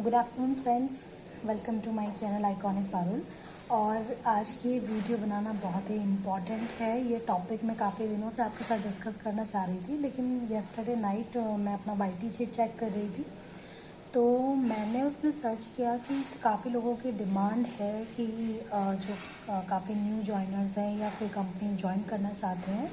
Good afternoon friends, welcome to my channel iconic Parul. और आज की वीडियो बनाना बहुत ही इम्पॉर्टेंट है। ये टॉपिक मैं काफ़ी दिनों से आपके साथ डिस्कस करना चाह रही थी, लेकिन येस्टरडे नाइट मैं अपना वाईटी चेक कर रही थी, तो मैंने उसमें सर्च किया कि काफ़ी लोगों की डिमांड है कि जो काफ़ी न्यू जॉइनर्स हैं या फिर कंपनी ज्वाइन करना चाहते हैं,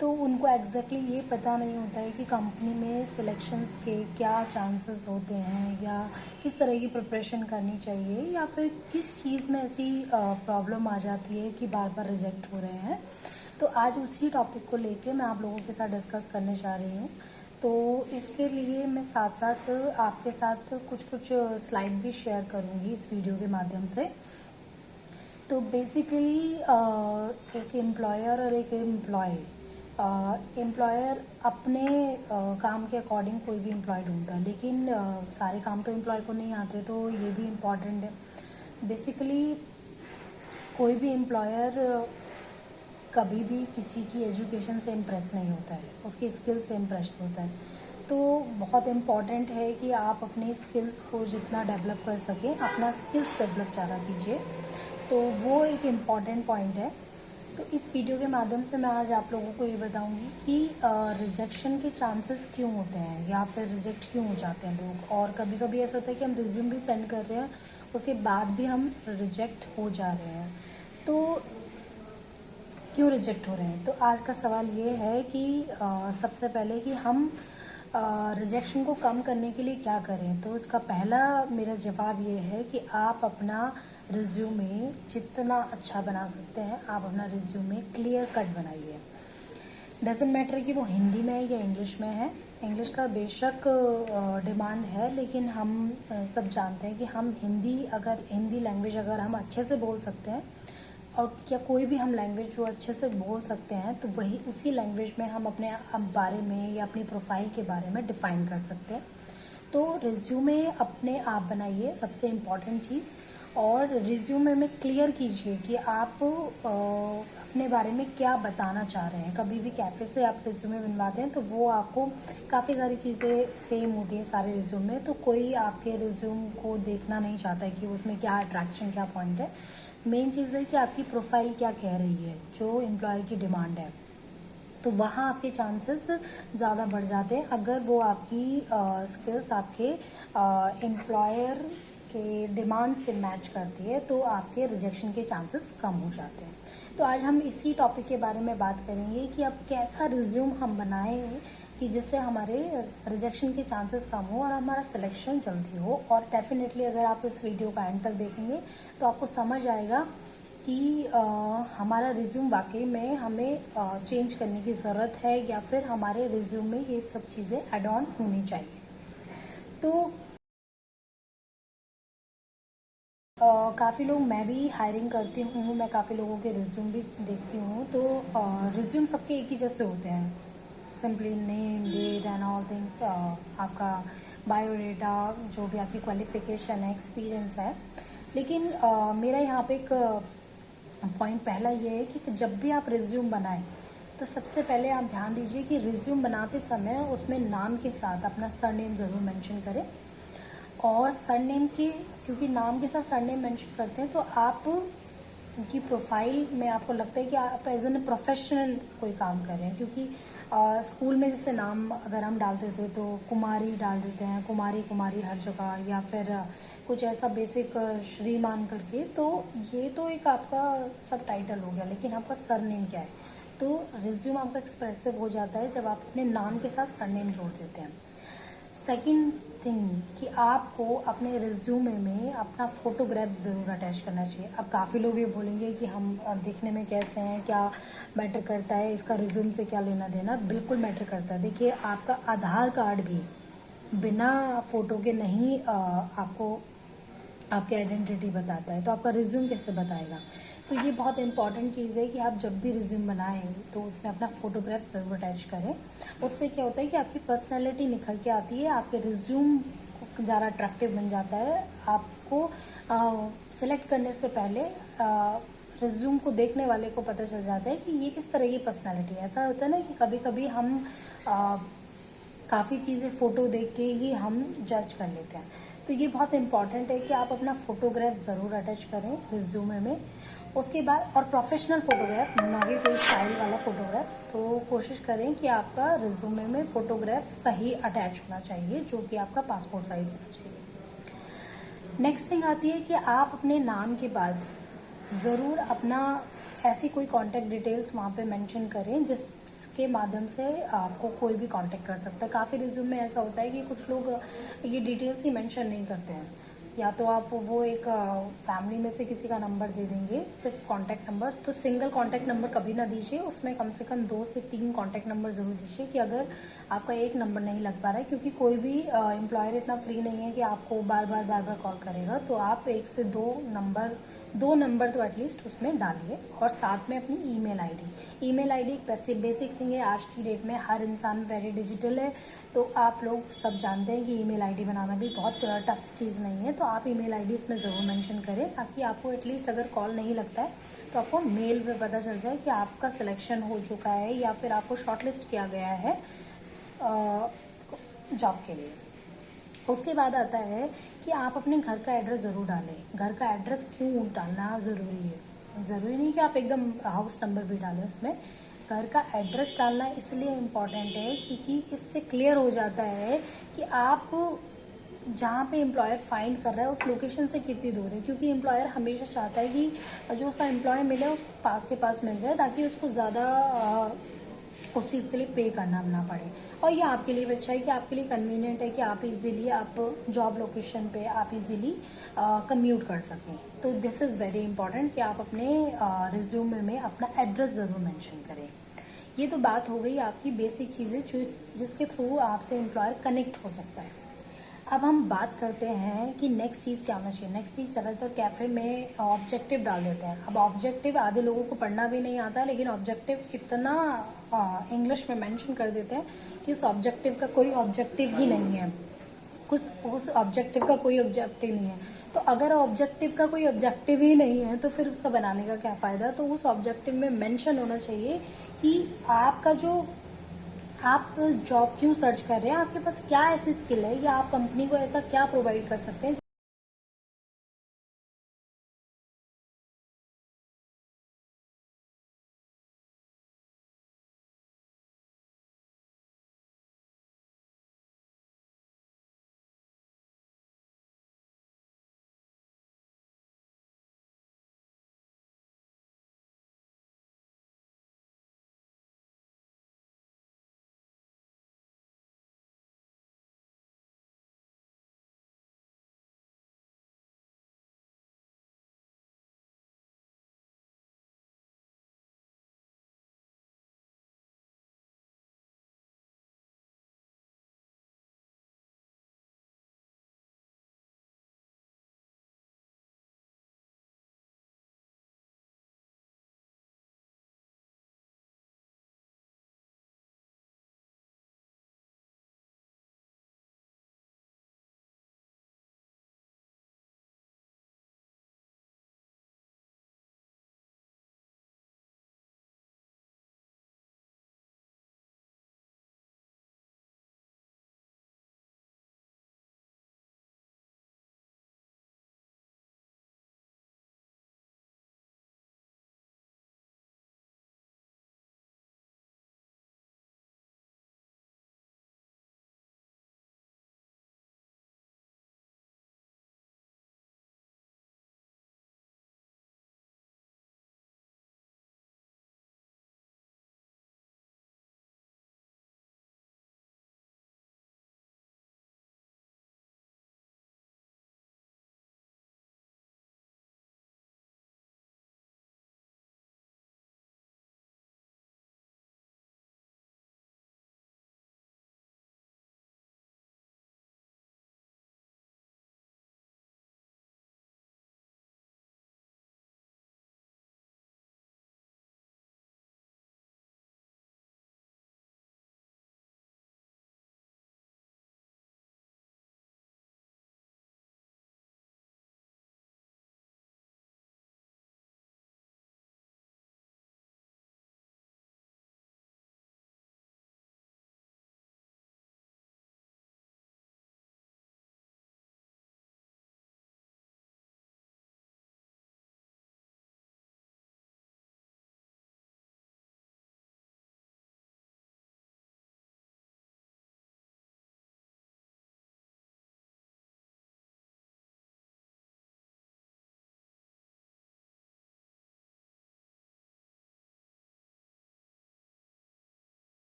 तो उनको एग्जैक्टली ये पता नहीं होता है कि कंपनी में सिलेक्शंस के क्या चांसेस होते हैं, या किस तरह की प्रिपरेशन करनी चाहिए, या फिर किस चीज़ में ऐसी प्रॉब्लम आ जाती है कि बार बार रिजेक्ट हो रहे हैं। तो आज उसी टॉपिक को लेके मैं आप लोगों के साथ डिस्कस करने जा रही हूँ। तो इसके लिए मैं साथ साथ आपके साथ कुछ स्लाइड भी शेयर करूँगी इस वीडियो के माध्यम से। तो बेसिकली एक एम्प्लॉयर और एक एम्प्लॉयर अपने काम के अकॉर्डिंग कोई भी एम्प्लॉय ढूंढता है, लेकिन सारे काम तो एम्प्लॉय को नहीं आते, तो ये भी इम्पॉर्टेंट है। बेसिकली कोई भी एम्प्लॉयर कभी भी किसी की एजुकेशन से इम्प्रेस नहीं होता है, उसकी स्किल्स से इम्प्रेस होता है। तो बहुत इम्पॉर्टेंट है कि आप अपने स्किल्स को जितना डेवलप कर सकें, अपना स्किल्स डेवलप ज़्यादा कीजिए, तो वो एक इम्पॉर्टेंट पॉइंट है। तो इस वीडियो के माध्यम से मैं आज आप लोगों को ये बताऊंगी कि रिजेक्शन के चांसेस क्यों होते हैं, या फिर रिजेक्ट क्यों हो जाते हैं लोग। और कभी कभी ऐसा होता है कि हम रिज्यूम भी सेंड कर रहे हैं, उसके बाद भी हम रिजेक्ट हो जा रहे हैं। तो क्यों रिजेक्ट हो रहे हैं? तो आज का सवाल ये है कि सबसे पहले कि हम रिजेक्शन को कम करने के लिए क्या करें। तो इसका पहला मेरा जवाब ये है कि आप अपना रिज्यूमे जितना अच्छा बना सकते हैं, आप अपना रिज्यूमे क्लियर कट बनाइए। डजेंट मैटर कि वो हिंदी में है या इंग्लिश में है। इंग्लिश का बेशक डिमांड है, लेकिन हम सब जानते हैं कि हम हिंदी लैंग्वेज अगर हम अच्छे से बोल सकते हैं, और क्या कोई भी हम लैंग्वेज जो अच्छे से बोल सकते हैं, तो वही उसी लैंग्वेज में हम अपने बारे में या अपनी प्रोफाइल के बारे में डिफाइन कर सकते हैं। तो रिज्यूमे अपने आप बनाइए, सबसे इम्पॉर्टेंट चीज़। और रिज्यूमे में क्लियर कीजिए कि आप अपने बारे में क्या बताना चाह रहे हैं। कभी भी कैफ़े से आप रिज्यूमे बनवाते हैं तो वो आपको काफ़ी सारी चीज़ें सेम होती हैं सारे रिज्यूमे, तो कोई आपके रिज्यूम को देखना नहीं चाहता है कि उसमें क्या अट्रैक्शन, क्या पॉइंट है। मेन चीज़ है कि आपकी प्रोफाइल क्या कह रही है, जो एम्प्लॉयर की डिमांड है, तो वहाँ आपके चांसेस ज़्यादा बढ़ जाते हैं। अगर वो आपकी स्किल्स आपके एम्प्लॉयर के डिमांड से मैच करती है, तो आपके रिजेक्शन के चांसेस कम हो जाते हैं। तो आज हम इसी टॉपिक के बारे में बात करेंगे कि अब कैसा रिज्यूम हम बनाएं कि जिससे हमारे रिजेक्शन के चांसेस कम हो और हमारा सिलेक्शन जल्दी हो। और डेफिनेटली अगर आप इस वीडियो का एंड तक देखेंगे तो आपको समझ आएगा कि हमारा रिज्यूम वाकई में हमें चेंज करने की ज़रूरत है, या फिर हमारे रिज्यूम में ये सब चीज़ें एड ऑन होनी चाहिए। तो काफ़ी लोग, मैं भी हायरिंग करती हूँ, मैं काफ़ी लोगों के रिज्यूम भी देखती हूँ। तो रिज्यूम सबके एक ही जैसे होते हैं, simply name, date and all things, आपका बायोडेटा, जो भी आपकी क्वालिफिकेशन है, एक्सपीरियंस है। लेकिन मेरा यहाँ पे एक पॉइंट पहला ये है कि जब भी आप रिज्यूम बनाएं, तो सबसे पहले आप ध्यान दीजिए कि रिज्यूम बनाते समय उसमें नाम के साथ अपना सरनेम ज़रूर मेंशन करें। और सरनेम की, क्योंकि नाम के साथ सरनेम मेंशन करते हैं तो आप उनकी प्रोफाइल में आपको लगता है कि आप एज एन प्रोफेशनल कोई काम कर रहे हैं। क्योंकि स्कूल में जैसे नाम अगर हम डालते थे तो कुमारी डाल देते हैं, कुमारी कुमारी हर जगह, या फिर कुछ ऐसा बेसिक श्रीमान करके, तो ये तो एक आपका सब टाइटल हो गया, लेकिन आपका सरनेम क्या है। तो रिज्यूम आपका एक्सप्रेसिव हो जाता है जब आप अपने नाम के साथ सरनेम जोड़ देते हैं। सेकंड थिंग कि आपको अपने रिज्यूमे में अपना फोटोग्राफ ज़रूर अटैच करना चाहिए। अब काफ़ी लोग ये बोलेंगे कि हम दिखने में कैसे हैं, क्या मैटर करता है, इसका रिज्यूम से क्या लेना देना। बिल्कुल मैटर करता है। देखिए, आपका आधार कार्ड भी बिना फ़ोटो के नहीं आपको आपकी आइडेंटिटी बताता है, तो आपका रिज्यूम कैसे बताएगा। तो ये बहुत इंपॉर्टेंट चीज़ है कि आप जब भी रिज्यूम बनाएं तो उसमें अपना फोटोग्राफ ज़रूर अटैच करें। उससे क्या होता है कि आपकी पर्सनैलिटी निखर के आती है, आपके रिज्यूम ज़्यादा अट्रैक्टिव बन जाता है। आपको सिलेक्ट करने से पहले रिज्यूम को देखने वाले को पता चल जाता है कि ये इस तरह की पर्सनैलिटी है। ऐसा होता है ना कि कभी कभी हम काफ़ी चीज़ें फ़ोटो देख के ही हम जज कर लेते हैं। तो ये बहुत इंपॉर्टेंट है कि आप अपना फोटोग्राफ ज़रूर अटैच करें रिज्यूमे में। उसके बाद और प्रोफेशनल फोटोग्राफ, ना कि कोई स्टाइल वाला फोटोग्राफ। तो कोशिश करें कि आपका रिज्यूमे में फोटोग्राफ सही अटैच होना चाहिए, जो कि आपका पासपोर्ट साइज होना चाहिए। नेक्स्ट थिंग आती है कि आप अपने नाम के बाद ज़रूर अपना ऐसी कोई कांटेक्ट डिटेल्स वहाँ पे मेंशन करें जिसके माध्यम से आपको कोई भी कांटेक्ट कर सकता है। काफ़ी रिज्यूम में ऐसा होता है कि कुछ लोग ये डिटेल्स ही मेंशन नहीं करते हैं, या तो आप वो एक फैमिली में से किसी का नंबर दे देंगे, सिर्फ कांटेक्ट नंबर। तो सिंगल कांटेक्ट नंबर कभी ना दीजिए, उसमें कम से कम 2 से 3 कांटेक्ट नंबर ज़रूर दीजिए कि अगर आपका एक नंबर नहीं लग पा रहा है, क्योंकि कोई भी एम्प्लॉयर इतना फ्री नहीं है कि आपको बार बार कॉल करेगा। तो आप 1 से 2 नंबर तो एटलीस्ट उसमें डालिए, और साथ में अपनी ईमेल आईडी एक बेसिक थिंग है। आज की डेट में हर इंसान वेरी डिजिटल है, तो आप लोग सब जानते हैं कि ईमेल आईडी बनाना भी बहुत टफ चीज़ नहीं है। तो आप ईमेल आईडी उसमें ज़रूर मेंशन करें, ताकि आपको एटलीस्ट अगर कॉल नहीं लगता है तो आपको मेल पे पता चल जाए कि आपका सिलेक्शन हो चुका है या फिर आपको शॉर्टलिस्ट किया गया है जॉब के लिए। उसके बाद आता है कि आप अपने घर का एड्रेस ज़रूर डालें। घर का एड्रेस क्यों डालना ज़रूरी है? ज़रूरी नहीं कि आप एकदम हाउस नंबर भी डालें उसमें। घर का एड्रेस डालना इसलिए इम्पॉर्टेंट है क्योंकि इससे क्लियर हो जाता है कि आप जहाँ पे एम्प्लॉयर फाइंड कर रहा है उस लोकेशन से कितनी दूर है, क्योंकि एम्प्लॉयर हमेशा चाहता है कि जो उसका एम्प्लॉय मिले उसको पास के पास मिल जाए, ताकि उसको ज़्यादा उस चीज़ के लिए पे करना ना पड़े। और ये आपके लिए भी अच्छा है कि आपके लिए कन्वीनियंट है कि आप इजीली आप जॉब लोकेशन पे आप इजीली कम्यूट कर सकें। तो दिस इज़ वेरी इंपॉर्टेंट कि आप अपने रिज्यूमे में अपना एड्रेस ज़रूर मेंशन करें। ये तो बात हो गई आपकी बेसिक चीज़ें जिसके थ्रू आपसे एम्प्लॉयर कनेक्ट हो सकता है। अब हम बात करते हैं कि नेक्स्ट चीज़ क्या होना चाहिए। नेक्स्ट चीज़ ज़्यादातर कैफ़े में ऑब्जेक्टिव डाल देते हैं। अब ऑब्जेक्टिव आधे लोगों को पढ़ना भी नहीं आता, लेकिन ऑब्जेक्टिव इतना इंग्लिश में मेंशन कर देते हैं कि उस ऑब्जेक्टिव का कोई ऑब्जेक्टिव ही नहीं है, उस ऑब्जेक्टिव का कोई ऑब्जेक्टिव नहीं है। तो अगर ऑब्जेक्टिव का कोई ऑब्जेक्टिव ही नहीं है तो फिर उसका बनाने का क्या फ़ायदा। तो उस ऑब्जेक्टिव में मेंशन होना चाहिए कि आपका जो आप जॉब क्यों सर्च कर रहे हैं, आपके पास क्या ऐसी स्किल है या आप कंपनी को ऐसा क्या प्रोवाइड कर सकते हैं